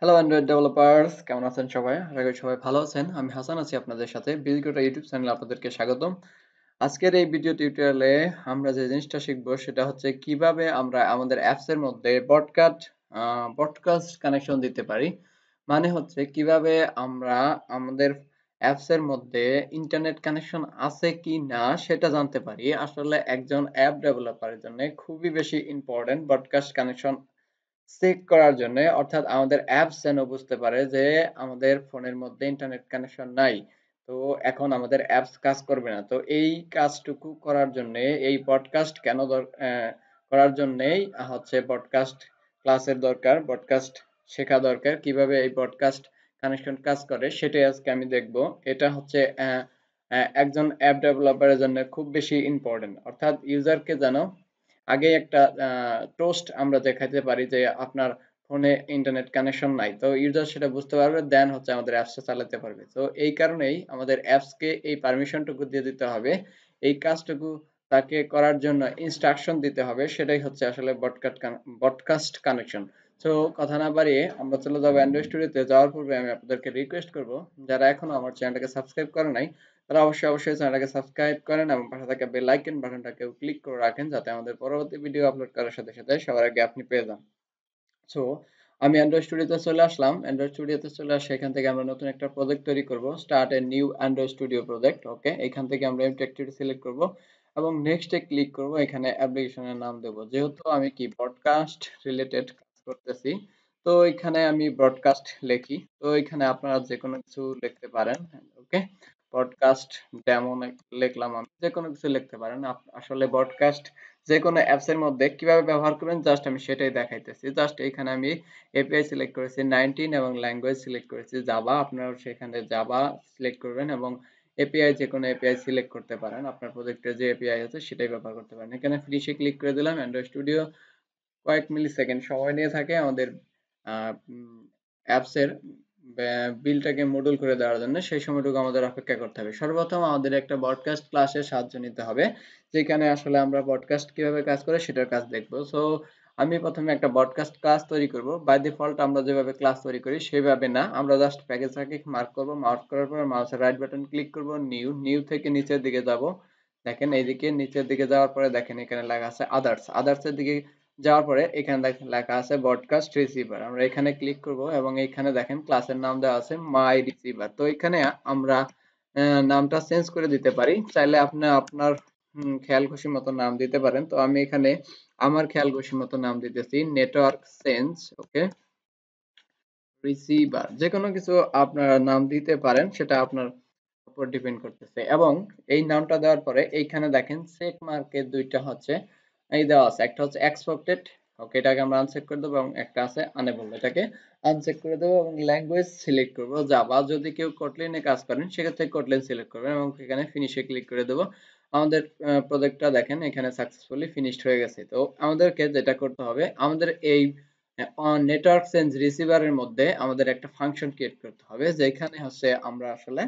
Hello Android developers, কেমন আছেন সবাই? আশা করি সবাই ভালো আছেন। আমি হাসান আছি আপনাদের সাথে। বিলগোটা ইউটিউব চ্যানেলে আপনাদেরকে স্বাগতম। আজকের এই ভিডিও টিউটোরিয়ালে আমরা যে জিনিসটা শিখবো সেটা হচ্ছে কিভাবে আমরা আমাদের অ্যাপস এর মধ্যে ব্রডকাস্ট কানেকশন দিতে পারি। মানে হচ্ছে কিভাবে আমরা আমাদের অ্যাপস এর মধ্যে ইন্টারনেট কানেকশন আছে কি না সেটা জানতে পারি। আসলে একজন অ্যাপ ডেভেলপারের জন্য খুবই বেশি ইম্পর্টেন্ট ব্রডকাস্ট কানেকশন চেক করার জন্য, অর্থাৎ আমাদের অ্যাপস যেন বুঝতে পারে যে আমাদের ফোনের মধ্যে ইন্টারনেট কানেকশন নাই, তো এখন আমাদের অ্যাপস কাজ করবে না। তো এই কাজটুকু করার জন্য এই পডকাস্ট করার জন্যই হচ্ছে পডকাস্ট ক্লাসের দরকার, পডকাস্ট শেখা দরকার। কিভাবে এই পডকাস্ট কানেকশন কাজ করে সেটাই আজকে আমি দেখব। এটা হচ্ছে একজন অ্যাপ ডেভেলপারের জন্য খুব বেশি ইম্পর্টেন্ট, অর্থাৎ ইউজারকে যেন আগে একটা টোস্ট আমরা দেখাতে পারি যে আপনার ফোনে ইন্টারনেট কানেকশন নাই, তো ইউজার সেটা বুঝতে পারবে, দেন হচ্ছে আমাদের অ্যাপসটা চালাতে পারবে। তো এই কারণেই আমাদের অ্যাপসকে এই পারমিশনটুকু দিয়ে দিতে হবে, এই কাজটুকু তাকে করার জন্য ইনস্ট্রাকশন দিতে হবে। সেটাই হচ্ছে আসলে ব্রডকাস্ট কানেকশন। তো কথা না বাড়িয়ে আমরা চলে যাবো অ্যান্ড্রয়েড স্টুডিওতে। যাওয়ার পূর্বে আমি আপনাদেরকে রিকোয়েস্ট করব, যারা এখনো আমার চ্যানেলটাকে সাবস্ক্রাইব করে নাই তারা অবশ্যই চ্যানেলটাকে সাবস্ক্রাইব করেন এবং পাশে থাকা বেল আইকন বাটনটাকেও ক্লিক করে রাখেন, যাতে আমাদের পরবর্তী ভিডিও আপলোড করার সাথে সাথে সবার আগে আপনি পেয়ে যান। সো আমি অ্যান্ড্রয়েড স্টুডিওতে চলে আসলাম। অ্যান্ড্রয়েড স্টুডিওতে চলে আসে এখান থেকে আমরা নতুন একটা প্রজেক্ট তৈরি করব, start a new Android studio project. Okay, এখান থেকে আমরা এমটি অ্যাক্টিভিটি সিলেক্ট করব এবং নেক্সটে ক্লিক করব। এখানে অ্যাপ্লিকেশনের নাম দেব, যেহেতু আমি কি ব্রডকাস্ট রিলেটেড কাজ করতেছি, তো এখানে আমি ব্রডকাস্ট লিখি। তো এখানে আপনারা যে কোনো কিছু লিখতে পারেন। ওকে, ব্রডকাস্ট ডেমো লিখলাম, আমি যে কোনো কিছু লিখতে পারেন। আসলে ব্রডকাস্ট যে কোনো অ্যাপস এর মধ্যে কিভাবে ব্যবহার করবেন জাস্ট আমি সেটাই দেখাইতেছি। জাস্ট এখানে আমি এপিআই সিলেক্ট করেছি 19 এবং ল্যাঙ্গুয়েজ সিলেক্ট করেছি জাভা। আপনারা সেখানে জাভা সিলেক্ট করবেন এবং এপিআই যে কোনো এপিআই সিলেক্ট করতে পারেন। আপনার প্রজেক্টে যে এপিআই আছে সেটাই ব্যবহার করতে পারেন। এখানে ফিনিশে ক্লিক করে দিলাম। অ্যান্ড্রয়েড স্টুডিও কয়েক মিলি সেকেন্ড সময় নিয়ে থাকে আমাদের অ্যাপসের বিলটাকে মডুল করে দেওয়ার জন্য। সেই সময়টুকু আমাদের অপেক্ষা করতে হবে। সর্বপ্রথম আমাদের একটা ব্রডকাস্ট ক্লাসের সাহায্য নিতে হবে, যেখানে আসলে আমরা ব্রডকাস্ট কিভাবে কাজ করে সেটার কাজ দেখব। সো আমি প্রথমে একটা ব্রডকাস্ট ক্লাস তৈরি করব। বাই ডিফল্ট আমরা যেভাবে ক্লাস তৈরি করি সেভাবে না, আমরা জাস্ট প্যাকেজটাকে মার্ক করব। মার্ক করার পর মাউসের রাইট বাটন ক্লিক করব, নিউ নিউ থেকে নিচের দিকে যাব। দেখেন এইদিকে নিচের দিকে যাওয়ার পরে দেখেন এখানে লেখা আছে আদার্স। আদার্সের দিকে যাওয়ার পরে এখানে লেখা আছে ব্রডকাস্ট রিসিভার। আমরা এখানে ক্লিক করব এবং এখানে দেখেন ক্লাসের নাম দেওয়া আছে মাই রিসিভার। তো এখানে আমরা নামটা চেঞ্জ করে দিতে পারি। চাইলে আপনি আপনার খেয়াল খুশি মতো নাম দিতে পারেন। তো আমি এখানে আমার খেয়াল খুশি মতো নাম দিতেছি নেটওয়ার্ক চেঞ্জ। ওকে, রিসিভার যে কোনো কিছু আপনারা নাম দিতে পারেন, সেটা আপনার উপর ডিপেন্ড করতেছে। এবং এই নামটা দেওয়ার পরে এইখানে দেখেন চেক মার্কের দুইটা হচ্ছে এই দেওয়া আছে, একটা হচ্ছে এক্সপেক্টেড। ওকে, এটাকে আমরা আনচেক করে দেবো এবং একটা আছে আনেবল, এটাকে আনচেক করে দেবো এবং ল্যাঙ্গুয়েজ সিলেক্ট করবো জাভা। যদি কেউ কোটলিনে কাজ করেন সেক্ষেত্রে কোটলিন সিলেক্ট করবেন এবং এখানে ফিনিশে ক্লিক করে দেবো। আমাদের প্রজেক্টটা দেখেন এখানে সাকসেসফুলি ফিনিশড হয়ে গেছে। তো আমাদেরকে যেটা করতে হবে, আমাদের এই নেটওয়ার্ক চেঞ্জ রিসিভারের মধ্যে আমাদের একটা ফাংশন ক্রিয়েট করতে হবে, যেখানে হচ্ছে আমরা আসলে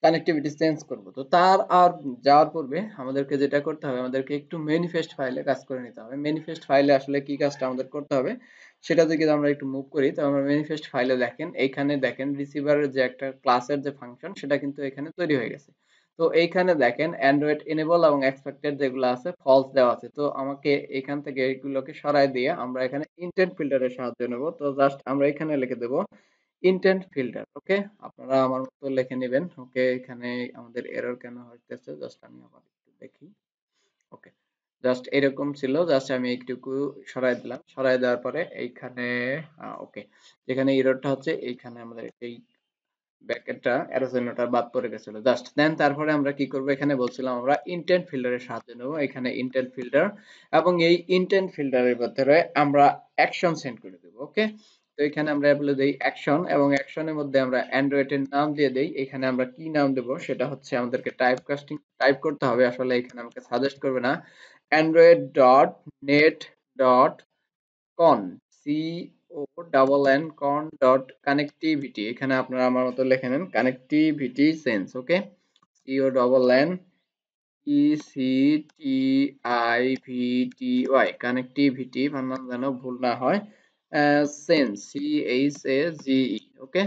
কানেক্টিভিটি চেঞ্জ করব। তো তার আর যাওয়ার পূর্বে আমাদেরকে যেটা করতে হবে, আমাদেরকে একটু ম্যানিফেস্ট ফাইলে কাজ করে নিতে হবে। ম্যানিফেস্ট ফাইলে আসলে কি কাজটা আমাদের করতে হবে সেটা দিকে আমরা একটু মুভ করি। তো আমরা ম্যানিফেস্ট ফাইলে দেখেন এইখানে দেখেন রিসিভারের যে একটা ক্লাসের যে ফাংশন সেটা কিন্তু এখানে তৈরি হয়ে গেছে। তো এইখানে দেখেন অ্যান্ড্রয়েড এনেবল এবং এক্সপেক্টেড যেগুলো আছে ফলস দেওয়া আছে। তো আমাকে এখান থেকে এগুলোকে সরাই দিয়ে আমরা এখানে ইন্টেন্ট ফিল্টারের সাহায্য নেব। তো জাস্ট আমরা এখানে লিখে দেব ইন্টেন্ট ফিল্টার। ওকে, আপনারা আমার মতো লিখে নেবেন। ওকে, এখানে আমাদের এরর কেন হইতেছে জাস্ট আমি আবার একটু দেখি। ওকে, জাস্ট এরকম ছিল, জাস্ট আমি একটুকু সরাই দিলাম। সরাই দেওয়ার পরে এইখানে ওকে, যেখানে এররটা হচ্ছে এইখানে আমাদের এই ব্র্যাকেটটা এরো চিহ্নটা বাদ পড়ে গেছিল জাস্ট। দেন তারপরে আমরা কি করব, এখানে বলছিলাম আমরা ইন্টেন্ট ফিল্টারের সাহায্য নেব। এখানে ইন্টেন্ট ফিল্টার এবং এই ইন্টেন্ট ফিল্টারের ভিতরে আমরা অ্যাকশন সেন্ড করে দেব। ওকে, তো এখানে আমরা বলে দেই অ্যাকশন এবং অ্যাকশনের মধ্যে আমরা অ্যান্ড্রয়েডের নাম দিয়ে দেই। এখানে আমরা কি নাম দেব সেটা হচ্ছে আমাদেরকে টাইপ করতে হবে। আসলে এখানে আমাকে সাজেস্ট করবে না। Android dot net dot con c o double n con dot connectivity. এখানে আপনারা আমার মতো লিখে নেন connectivity sense. Okay, c o double n e c t i v t y connectivity, বানান যেন ভুল না হয়। সেন্স, ওকে,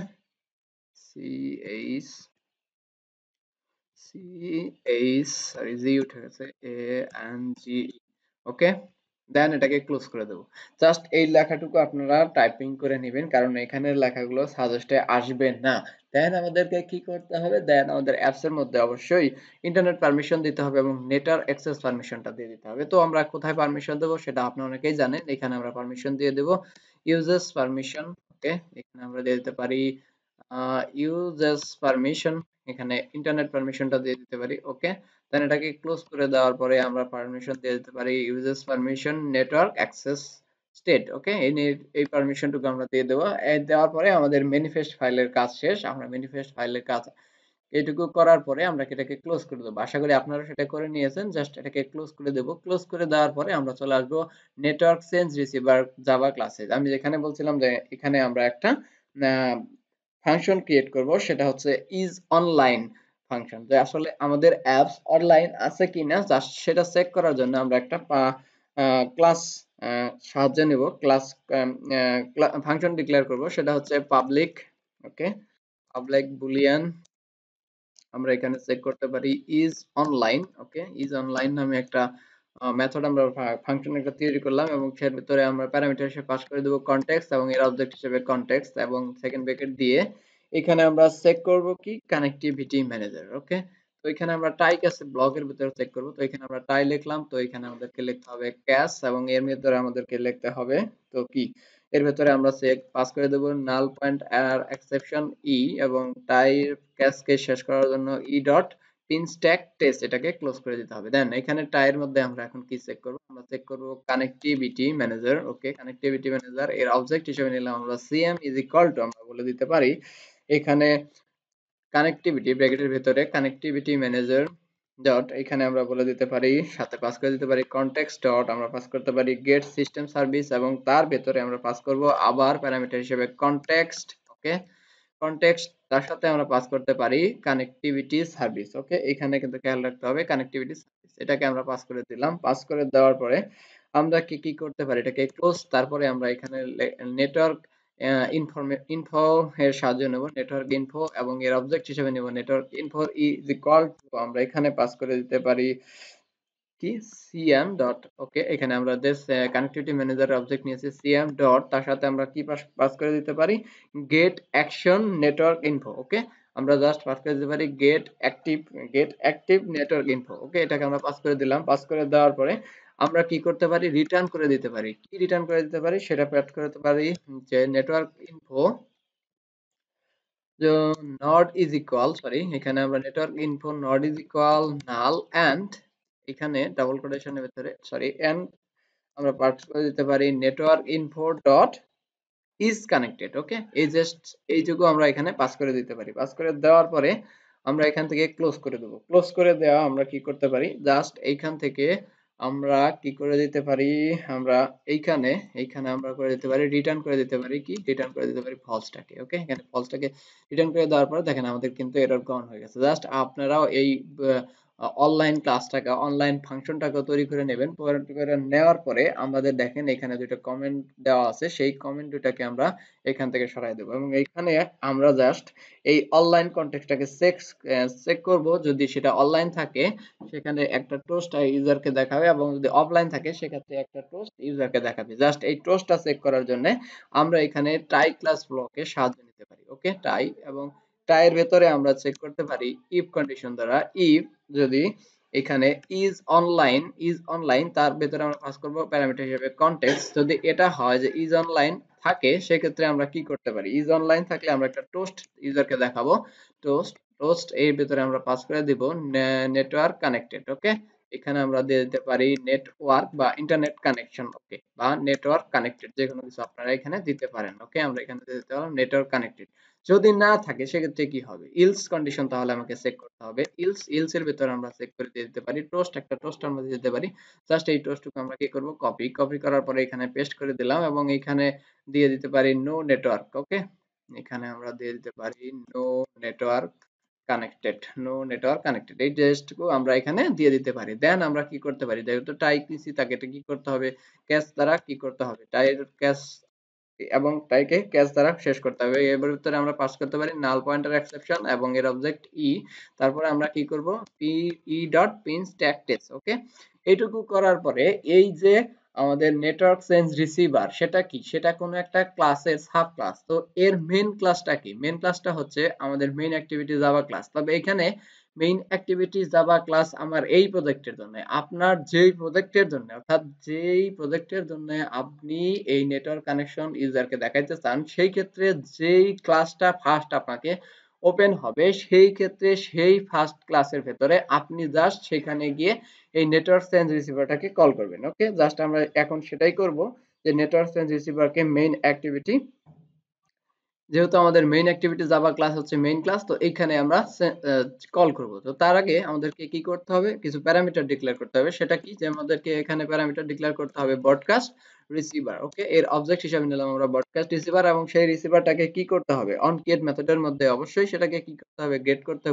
সরি জি উঠে গেছে, ANGE, ওকে। দেন এটাকে ক্লোজ করে দেবো। জাস্ট এই লেখাটুকু আপনারা টাইপিং করে নেবেন, কারণ এখানের লেখাগুলো সাজেস্টে আসবে না। দেন আমাদেরকে কি করতে হবে, দেন আমাদের অ্যাপস এর মধ্যে অবশ্যই ইন্টারনেট পারমিশন দিতে হবে এবং নেটওয়ার্ক অ্যাক্সেস পারমিশনটা দিয়ে দিতে হবে। তো আমরা কোথায় পারমিশন দেবো সেটা আপনারা অনেকেই জানেন। এখানে আমরা পারমিশন দিয়ে দেবো ইউজার্স পারমিশন, ওকে। এখানে আমরা দিয়ে দিতে পারি ইউজার্স পারমিশন, এখানে ইন্টারনেট পারমিশনটা দিয়ে দিতে পারি, ওকে। দেন এটাকে ক্লোজ করে দেওয়ার পরে আমরা পারমিশন দিয়ে দিতে পারি users permission network access state, okay. এই পারমিশনটুকু আমরা দিয়ে দেবো। এই দেওয়ার পরে আমাদের ম্যানিফেস্ট ফাইলের কাজ শেষ। আমরা ম্যানিফেস্ট ফাইলের কাজ এইটুকু করার পরে আমরা এটাকে ক্লোজ করে দেবো। আশা করি আপনারা সেটা করে নিয়েছেন। জাস্ট এটাকে ক্লোজ করে দেবো। ক্লোজ করে দেওয়ার পরে আমরা চলে আসবো নেটওয়ার্ক চেঞ্জ রিসিভার জাভা ক্লাসে। আমি যেখানে বলছিলাম যে এখানে আমরা একটা ফাংশন ক্রিয়েট করব, সেটা হচ্ছে ইজ অনলাইন ফাংশন, যে আসলে আমাদের অ্যাপস অনলাইন আছে কিনা জাস্ট সেটা চেক করার জন্য আমরা একটা ক্লাস সাহায্য নেব। ক্লাস ফাংশন ডিক্লেয়ার করব, সেটা হচ্ছে পাবলিক, ওকে, পাবলিক বুলিয়ান। আমরা এখানে চেক করতে পারি is online, okay. Is online নামে একটা মেথড আমরা ফাংশন একটা তৈরি করলাম এবং এর ভিতরে আমরা প্যারামিটার হিসেবে পাস করে দেব কনটেক্সট এবং এর অবজেক্ট হিসেবে কনটেক্সট এবং সেকেন্ড ব্র্যাকেট দিয়ে এখানে আমরা চেক করব কি কানেক্টিভিটি ম্যানেজার, ওকে। তো এখানে আমরা টাই ক্যাশ ব্লকের ভিতরে চেক করব। তো এখানে আমরা টাই লিখলাম, তো এখানে আমাদেরকে লিখতে হবে ক্যাশ এবং এর ভিতরে আমাদেরকে লিখতে হবে তো কি, এর ভেতরে আমরা চেক পাস করে দেব নাল পয়েন্ট আর এক্সেপশন ই এবং টাই ক্যাশকে শেষ করার জন্য ই ডট পিন স্ট্যাক টেস্ট, এটাকে ক্লোজ করে দিতে হবে। দেন এখানে টাইয়ের মধ্যে আমরা এখন কি চেক করব, আমরা চেক করব কানেক্টিভিটি ম্যানেজার, ওকে। কানেক্টিভিটি ম্যানেজার এর অবজেক্ট হিসেবে নিলাম আমরা সিএম ইজ ইকুয়াল টু, আমরা বলে দিতে পারি এখানে কানেক্টিভিটি ব্র্যাকেটের ভিতরে কানেক্টিভিটি ম্যানেজার ডট, এখানে আমরা বলে দিতে পারি সাথে পাস করে দিতে পারি কনটেক্সট ডট, আমরা পাস করতে পারি গেট সিস্টেম সার্ভিস এবং তার ভেতরে আমরা পাস করব আবার প্যারামিটার হিসেবে কনটেক্সট, ওকে। কনটেক্সট তার সাথে আমরা পাস করতে পারি কানেক্টিভিটি সার্ভিস, ওকে। এখানে কিন্তু খেয়াল রাখতে হবে কানেক্টিভিটি সার্ভিস, এটাকে আমরা পাস করে দিলাম। পাস করে দেওয়ার পরে আমরা কি কি করতে পারি, এটাকে ক্লোজ, তারপরে আমরা এখানে নেটওয়ার্ক ইনফো এর সাহায্য নেব, নেটওয়ার্ক ইনফো এবং এর অবজেক্ট হিসেবে নেব network info is equal to, আমরা এখানে পাস করে দিতে পারি কি সিএম ডট, ওকে। এখানে আমরা দিস কানেক্টিভিটি ম্যানেজার অবজেক্ট নিয়েছি সিএম ডট, তার সাথে আমরা কি পাস করে দিতে পারি গেট অ্যাকশন নেটওয়ার্ক ইনফো, ওকে। আমরা জাস্ট পাস করে দিতে পারি গেট অ্যাক্টিভ নেটওয়ার্ক ইনফো, ওকে। এটাকে আমরা পাস করে দিলাম। পাস করে দেওয়ার পরে আমরা কি করতে পারি, রিটার্ন করে দিতে পারি। কি রিটার্ন করে দিতে পারি সেটা পাস করতে পারি যে network info not is equal, sorry এখানে আমরা network info not is equal null and এখানে ডাবল কোটেশনের ভিতরে সরি এন্ড আমরা পাস করে দিতে পারি network info dot is connected, okay. এই জাস্ট এইটুকু আমরা এখানে পাস করে দিতে পারি। পাস করে দেওয়ার পরে আমরা এখান থেকে ক্লোজ করে দেব। ক্লোজ করে দেওয়া আমরা কি করতে পারি, জাস্ট এইখান থেকে আমরা কি করে দিতে পারি, আমরা এইখানে এইখানে আমরা করে দিতে পারি রিটার্ন করে দিতে পারি কি রিটার্ন করে দিতে পারি ফলসটাকে, ওকে। এখানে ফলসটাকে রিটার্ন করে দেওয়ার পরে দেখেন আমাদের কিন্তু এরর গন হয়ে গেছে। জাস্ট আপনারাও এই অনলাইন ক্লাসটাকে অনলাইন ফাংশনটাকে তৈরি করে নেবেন। করে নেওয়ার পরে আমাদের দেখেন এখানে দুটো কমেন্ট দেওয়া আছে, সেই কমেন্ট দুটাকে আমরা এখান থেকে সরাই দেবো এবং এইখানে আমরা জাস্ট এই অনলাইন কন্টেক্সটটাকে চেক করব, যদি সেটা অনলাইন থাকে সেখানে একটা টোস্ট ইউজারকে দেখাবে এবং যদি অফলাইন থাকে সেক্ষেত্রে একটা টোস্ট ইউজারকে দেখাবে। জাস্ট এই টোস্টটা চেক করার জন্য আমরা এখানে টাই ক্লাস ব্লকের সাহায্য নিতে পারি, ওকে। টাই এবং টাইয়ের ভেতরে আমরা চেক করতে পারি ইফ কন্ডিশন দ্বারা, ইফ যদি এখানে ইজ অনলাইন তার ভেতরে আমরা পাস করব প্যারামিটার হিসেবে কনটেক্সট, যদি এটা হয় যে ইজ অনলাইন থাকে সেক্ষেত্রে আমরা কি করতে পারি, ইজ অনলাইন থাকলে আমরা একটা টোস্ট ইউজারকে দেখাবো। টোস্ট এর ভেতরে আমরা পাস করে দিব নেটওয়ার্ক কানেক্টেড, ওকে। এখানে আমরা দিয়ে দিতে পারি নেটওয়ার্ক বা ইন্টারনেট কানেকশন, ওকে, বা নেটওয়ার্ক কানেক্টেড, যে কোনো কিছু আপনারা এখানে দিতে পারেন, ওকে। আমরা এখানে দিয়ে দিতে পারলাম নেটওয়ার্ক কানেক্টেড। যদি না থাকে সেক্ষেত্রে কি হবে, ইলস কন্ডিশন তাহলে আমাকে চেক করতে হবে। ইলস এর ভিতরে আমরা চেক করে দিয়ে দিতে পারি টোস্ট, একটা টোস্ট আমরা দিয়ে দিতে পারি। জাস্ট এই টোস্টটুকু আমরা কি করব, কপি করার পরে এখানে পেস্ট করে দিলাম এবং এখানে দিয়ে দিতে পারি নো নেটওয়ার্ক, ওকে। এখানে আমরা দিয়ে দিতে পারি নো নেটওয়ার্ক কানেক্টেড, এই টেস্টটুকু আমরা এখানে দিয়ে দিতে পারি। দেন আমরা কি করতে পারি, যেহেতু টাই কিসি তাকে এটা কি করতে হবে, ক্যাশ দ্বারা কি করতে হবে, টাই ক্যাশ এবং তাইকে ক্যাচ দ্বারা শেষ করতে হবে। এর ভিতরে আমরা পাস করতে পারি নাল পয়েন্টার এক্সেপশন এবং এর অবজেক্ট ই। তারপরে আমরা কি করব, P E dot pin stack test. Okay, এইটুকু করার পরে এই যে আমাদের নেটওয়ার্ক চেঞ্জ রিসিভার সেটা কি, সেটা কোনো একটা ক্লাসের সাব ক্লাস। তো এর মেইন ক্লাসটা কি, মেইন ক্লাসটা হচ্ছে আমাদের মেইন অ্যাক্টিভিটি জাভা ক্লাস। তবে এখানে মেইন অ্যাক্টিভিটি জাভা ক্লাস আমার এই প্রজেক্টের জন্য, আপনার যেই প্রজেক্টের জন্য, অর্থাৎ যেই প্রজেক্টের জন্য আপনি এই নেটওয়ার্ক কানেকশন ইউজারকে দেখাইতে চান, সেই ক্ষেত্রে যেই ক্লাসটা ফার্স্ট আপনাকে ওপেন হবে, সেই ক্ষেত্রে সেই ফার্স্ট ক্লাসের ভেতরে আপনি জাস্ট সেখানে গিয়ে এই নেটওয়ার্ক চেঞ্জ রিসিভারটাকে কল করবেন। ওকে, জাস্ট আমরা এখন সেটাই করব, যে নেটওয়ার্ক চেঞ্জ রিসিভারকে মেইন অ্যাক্টিভিটি, যেহেতু আমাদের মেইন অ্যাক্টিভিটি জাভা ক্লাস হচ্ছে মেইন ক্লাস, তো এইখানে আমরা কল করব। তো তার আগে আমাদেরকে কি করতে হবে, কিছু প্যারামিটার ডিক্লেয়ার করতে হবে। সেটা কি, যে আমাদেরকে এখানে প্যারামিটার ডিক্লেয়ার করতে হবে ব্রডকাস্ট রিসিভার। ওকে, এর অবজেক্ট হিসেবে নিলাম আমরা ব্রডকাস্ট রিসিভার, এবং সেই রিসিভারটাকে কি করতে হবে, অন গেট মেথডের মধ্যে অবশ্যই সেটাকে কি করতে হবে, গেট করতে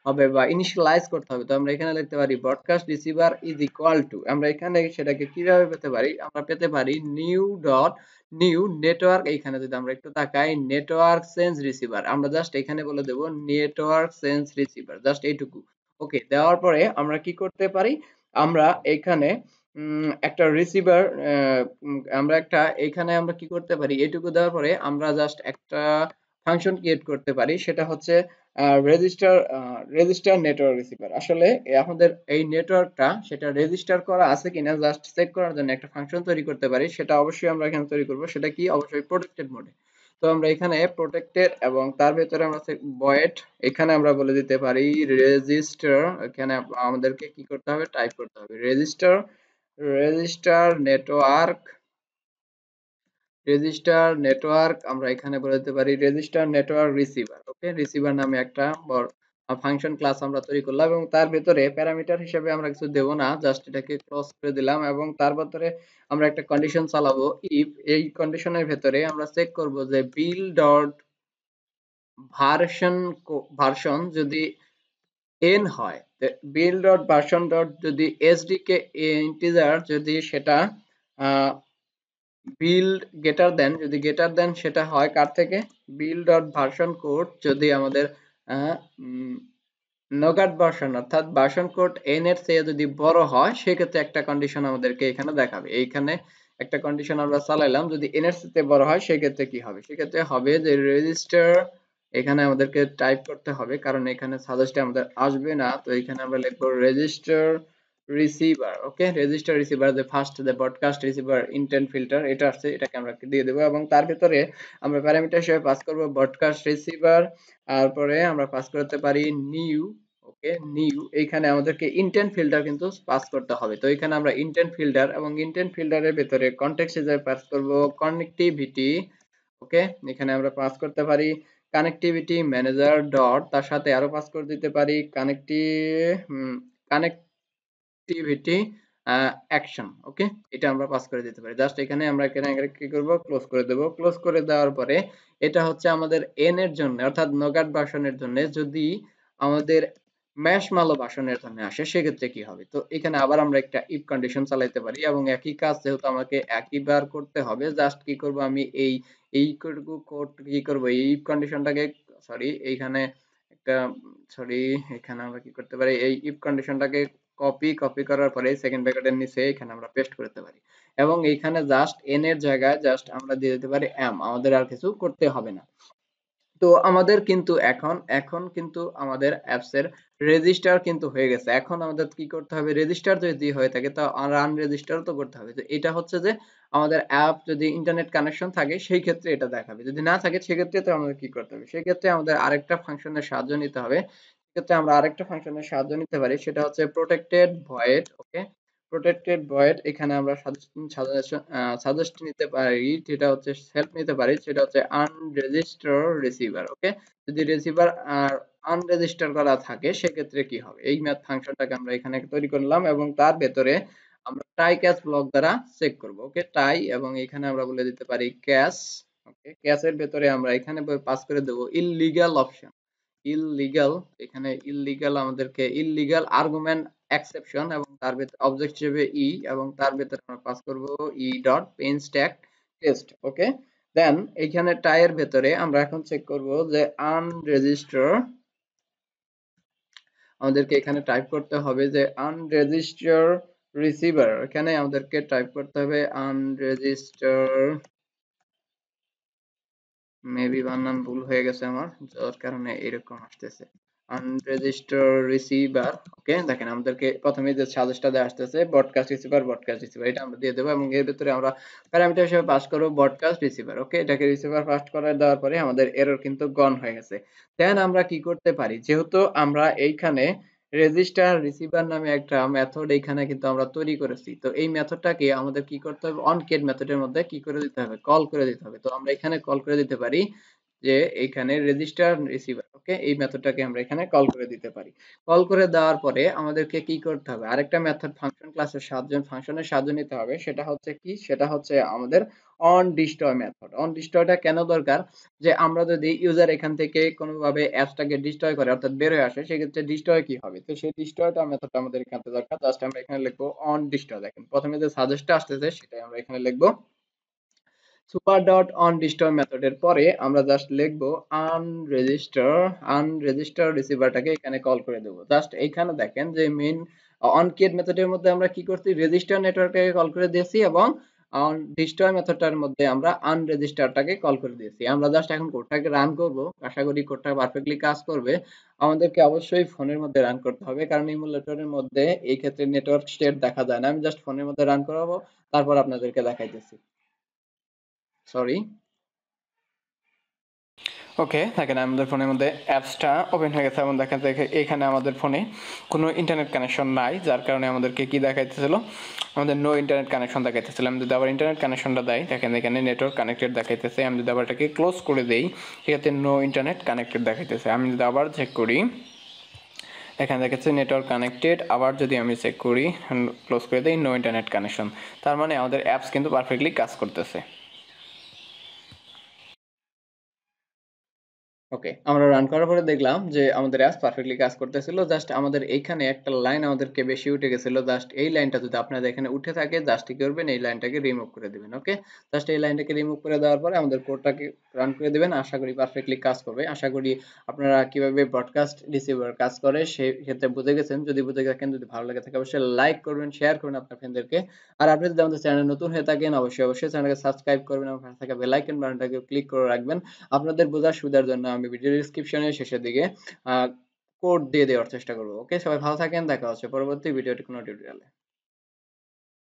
হবে বা ইনিশিয়ালাইজ করতে হবে। তো আমরা এখানে লিখতে পারি broadcast receiver is equal to, আমরা এখানে সেটাকে কিভাবে পেতে পারি, আমরা পেতে পারি নিউ নেটওয়ার্ক। এইখানে যদি আমরা একটু তাকাই, নেটওয়ার্ক চেঞ্জ রিসিভার, আমরা জাস্ট এখানে বলে দেব নেটওয়ার্ক চেঞ্জ রিসিভার, জাস্ট এইটুকু। ওকে, দেওয়ার পরে আমরা কি করতে পারি, আমরা এখানে একটা রিসিভার, আমরা একটা এখানে আমরা কি করতে পারি, এইটুকু দেওয়ার পরে আমরা জাস্ট একটা ফাংশন ক্রিয়েট করতে পারি। সেটা হচ্ছে রেজিস্টার নেটওয়ার্ক রিসিভার। আসলে আমাদের এই নেটওয়ার্কটা সেটা রেজিস্টার করা আছে কিনা জাস্ট চেক করার জন্য একটা ফাংশন তৈরি করতে পারি। সেটা অবশ্যই আমরা এখানে তৈরি করব। সেটা কি, অবশ্যই প্রোটেক্টেড মোডে। তো আমরা এখানে প্রোটেক্টেড এবং তার ভেতরে আমরা ভয়েড, এখানে আমরা বলে দিতে পারি রেজিস্টার। এখানে আমাদেরকে কি করতে হবে, টাইপ করতে হবে রেজিস্টার নেটওয়ার্ক, আমরা এখানে বলে দিতে পারি রেজিস্টার নেটওয়ার্ক রিসিভার। ওকে, রিসিভার নামে একটা ফাংশন ক্লাস আমরা তৈরি করলাম, এবং তার ভেতরে প্যারামিটার হিসেবে আমরা কিছু দেব না, জাস্ট এটাকে ক্লোজ করে দিলাম, এবং তার ভেতরে আমরা একটা কন্ডিশন চালাবো। ইফ এই কন্ডিশনের ভেতরে আমরা চেক করব যে বিল ডট ভার্সন ভার্সন যদি n হয়, বিল ডট ভার্সন ডট যদি এসডিকে ইন্টিজার যদি সেটা বিল্ড গ্রেটার দেন, যদি গ্রেটার দেন সেটা হয় কার থেকে, বিল্ড ডট ভার্সন কোড যদি আমাদের নগাট ভার্সন, অর্থাৎ ভার্সন কোড n এর চেয়ে যদি বড় হয়, সেক্ষেত্রে একটা কন্ডিশন আমাদেরকে এখানে দেখাবে। এইখানে একটা কন্ডিশন আমরা চালাইলাম, যদি n এর চেয়ে বড় হয় সেক্ষেত্রে কি হবে, সেক্ষেত্রে হবে যে রেজিস্টার, এখানে আমাদেরকে টাইপ করতে হবে কারণ এখানে সাজেস্টে আমাদের আসবে না। তো এখানে আমরা লিখবো রেজিস্টার রিসিভার। ওকে, রেজিস্টার রিসিভার, যে ফার্স্ট যে ব্রডকাস্ট রিসিভার ইন্টেন্ট ফিল্টার এটা আসছে, এটাকে আমরা দিয়ে দেবো, এবং তার ভিতরে আমরা প্যারামিটার হিসেবে পাস করব ব্রডকাস্ট রিসিভার। তারপরে আমরা পাস করতে পারি নিউ। ওকে, নিউ, এইখানে আমাদেরকে ইন্টেন্ট ফিল্টার কিন্তু পাস করতে হবে। তো এখানে আমরা ইন্টেন্ট ফিল্টার এবং ইন্টেন্ট ফিল্টারের ভিতরে কনটেক্সট হিসেবে পাস করব কানেক্টিভিটি। ওকে, এখানে আমরা পাস করতে পারি কানেক্টিভিটি ম্যানেজার ডট, তার সাথে আরো পাস করে দিতে পারি কানেক্টিভিটি অ্যাকশন। ওকে, এটা আমরা পাস করে দিতে পারি। জাস্ট এখানে আমরা কি করব, ক্লোজ করে দেব। ক্লোজ করে দেওয়ার পরে এটা হচ্ছে আমাদের এন এর জন্য, অর্থাৎ নোগাট ভার্সনের জন্য যদি আমাদের ম্যাশমালো ভার্সনের জন্য আসে, সেক্ষেত্রে কি হবে। তো এখানে আবার আমরা একটা ইফ কন্ডিশন চালাইতে পারি, এবং একই কাজ যেহেতু আমাকে একইবার করতে হবে, জাস্ট কি করব, আমি এই কোড কি করব, এই ইফ কন্ডিশনটাকে, সরি এইখানে একটা, সরি এখানে আমরা কি করতে পারি, এই ইফ কন্ডিশনটাকে কপি করার পরে সেকেন্ড ব্র্যাকেটের নিচে এখানে আমরা পেস্ট করতে পারি, এবং এইখানে জাস্ট n এর জায়গায় জাস্ট আমরা দিয়ে দিতে পারি m, আমাদের আর কিছু করতে হবে না। তো আমাদের কিন্তু এখন কিন্তু আমাদের অ্যাপস এর রেজিস্টার কিন্তু হয়ে গেছে। এখন আমাদের কি করতে হবে, রেজিস্টার যদি হয়ে থাকে তা আনরেজিস্টার তো করতে হবে। তো এটা হচ্ছে যে আমাদের অ্যাপ যদি ইন্টারনেট কানেকশন থাকে সেই ক্ষেত্রে এটা দেখাবে, যদি না থাকে সেক্ষেত্রে তো আমাদের কি করতে হবে, সেক্ষেত্রে আমাদের আরেকটা ফাংশনের সাহায্য নিতে হবে। সেক্ষেত্রে আমরা আরেকটা ফাংশনের সাহায্য নিতে পারি, সেটা হচ্ছে প্রোটেক্টেড ভয়েড। ওকে, প্রোটেক্টেড ভয়েড, এখানে আমরা সাজেস্ট নিতে পারি, যেটা হচ্ছে হেল্প নিতে পারি, সেটা হচ্ছে আনরেজিস্টার রিসিভার। ওকে, যদি রিসিভার আর আনরেজিস্টার করা থাকে সেক্ষেত্রে কি হবে, এই ম্যাথ ফাংশনটাকে আমরা এখানে তৈরি করলাম, এবং তার ভেতরে আমরা টাই ক্যাচ ব্লক দ্বারা চেক করব। ওকে, টাই, এবং এখানে আমরা বলে দিতে পারি ক্যাচ। ওকে, ক্যাচের ভেতরে আমরা এখানে পাস করে দেব ইললিগ্যাল অপশন, ইললিগ্যাল, এখানে ইললিগ্যাল আমাদেরকে ইললিগ্যাল আর্গুমেন্ট এক্সেপশন, এবং তার ভেতরে অবজেক্ট হিসেবে ই, এবং তার ভেতরে আমরা পাস করব E dot pen stack test. Okay, then এইখানে টাইয়ের ভেতরে আমরা এখন চেক করব যে আনরেজিস্টার, আমাদেরকে এখানে টাইপ করতে হবে যে আনরেজিস্টার রিসিভার, এখানে আমাদেরকে টাইপ করতে হবে আনরেজিস্টার, মেবি বানান ভুল হয়ে গেছে আমার, যার কারণে এরকম আসতেছে আনরেজিস্টার রিসিভার। ওকে, দেখেন আমাদেরকে প্রথমে যে সাজেস্টটা দেওয়া আসতেছে ব্রডকাস্ট রিসিভার, এটা আমরা দিয়ে দেবো এবং এর ভিতরে আমরা প্যারামিটার হিসেবে পাস করব ব্রডকাস্ট রিসিভার। ওকে, এটাকে রিসিভার পাস করে দেওয়ার পরে আমাদের এরর কিন্তু গন হয়ে গেছে। দেন আমরা কি করতে পারি, যেহেতু আমরা এইখানে রেজিস্টার রিসিভার নামে একটা মেথড এইখানে কিন্তু আমরা তৈরি করেছি, তো এই মেথডটাকে আমাদের কি করতে হবে, অনকেট মেথডের মধ্যে কি করে দিতে হবে, কল করে দিতে হবে। তো আমরা এখানে কল করে দিতে পারি যে এইখানে রেজিস্টার রিসিভার। ওকে, এই মেথডটাকে আমরা এখানে কল করে দিতে পারি। কল করে দেওয়ার পরে আমাদেরকে কি করতে হবে, আরেকটা মেথড ফাংশন ক্লাসের ফাংশনের সাহায্য নিতে হবে, সেটা হচ্ছে কি, সেটা হচ্ছে আমাদের অন ডিস্ট্রয় মেথড। অন ডিস্ট্রয়টা কেন দরকার, যে আমরা যদি ইউজার এখান থেকে কোনোভাবে অ্যাপসটাকে ডিস্ট্রয় করে অর্থাৎ বের হয়ে আসে, সেক্ষেত্রে ডিস্ট্রয় কি হবে, তো সেই ডিস্ট্রয়টা মেথডটা আমাদের এখানে দরকার। জাস্ট আমরা এখানে লিখবো অন ডিস্ট্রয়। দেখেন প্রথমে যে সাজেস্টটা আসতেছে সেটাই আমরা এখানে লিখবো সুপার ডট অন ডিস্ট্রয় মেথডের পরে আমরা জাস্ট লিখবো আনরেজিস্টার রিসিভারটাকে এখানে কল করে দেবো। জাস্ট এইখানে দেখেন যে মেইন অনকেট মেথডের মধ্যে আমরা কি করছি, রেজিস্টার নেটওয়ার্কটাকে কল করে দিয়েছি এবং অন ডিস্ট্রয় মেথডটার মধ্যে আমরা আনরেজিস্টারটাকে কল করে দিয়েছি। আমরা জাস্ট এখন কোডটাকে রান করব, আশা করি কোডটা পারফেক্টলি কাজ করবে। আমাদেরকে অবশ্যই ফোনের মধ্যে রান করতে হবে, কারণ ইমুলেটরের মধ্যে এই ক্ষেত্রে নেটওয়ার্ক স্টেট দেখা যায় না। আমি জাস্ট ফোনের মধ্যে রান করাবো, তারপর আপনাদেরকে দেখাইতেছি। সরি। ওকে, দেখেন আমাদের ফোনের মধ্যে অ্যাপসটা ওপেন হয়ে গেছে এবং দেখা যায় এখানে আমাদের ফোনে কোনো ইন্টারনেট কানেকশন নাই, যার কারণে আমাদেরকে কি দেখাইতেছিল, আমাদের নো ইন্টারনেট কানেকশন দেখাইতেছিল। আমি যদি আবার ইন্টারনেট কানেকশনটা দেয়, দেখেন এখানে নেটওয়ার্ক কানেক্টেড দেখাইতেছে। আমি যদি আবার এটাকে ক্লোজ করে দেই, সেক্ষেত্রে নো ইন্টারনেট কানেক্টেড দেখাইতেছে। আমি যদি আবার চেক করি, এখানে দেখাচ্ছে নেটওয়ার্ক কানেক্টেড। আবার যদি আমি চেক করি, ক্লোজ করে দিই, নো ইন্টারনেট কানেকশন। তার মানে আমাদের অ্যাপস কিন্তু পারফেক্টলি কাজ করতেছে। ওকে, আমরা রান করার পরে দেখলাম যে আমাদের অ্যাপস পারফেক্টলি কাজ করতেছিল। জাস্ট আমাদের এইখানে একটা লাইন আমাদেরকে বেশি উঠে গেছিল। জাস্ট এই লাইনটা যদি আপনাদের এখানে উঠে থাকে, জাস্ট কি করবেন, এই লাইনটাকে রিমুভ করে দিবেন। ওকে, জাস্ট এই লাইনটাকে রিমুভ করে দেওয়ার পরে আমাদের কোডটাকে রান করে দিবেন। আশা করি পারফেক্টলি কাজ করবে। আশা করি আপনারা কিভাবে ব্রডকাস্ট রিসিভার কাজ করে সেই ক্ষেত্রে বুঝে গেছেন। যদি বুঝে থাকেন, যদি ভালো লাগে থাকে, অবশ্যই লাইক করবেন, শেয়ার করবেন আপনার ফ্রেন্ডদেরকে। আর আপনি যদি আমাদের চ্যানেলে নতুন হয়ে থাকেন, অবশ্যই চ্যানেলকে সাবস্ক্রাইব করবেন এবং পাশে থাকা বেল আইকন বাটনটাকে ক্লিক করে রাখবেন। আপনাদের বোঝার সুবিধার জন্য আমি ভিডিও ডেসক্রিপশনের শেষের দিকে কোড দিয়ে দেওয়ার চেষ্টা করব। ওকে, সবাই ভালো থাকেন, দেখা হচ্ছে পরবর্তী ভিডিওতে কোনো টিউটোরিয়ালে।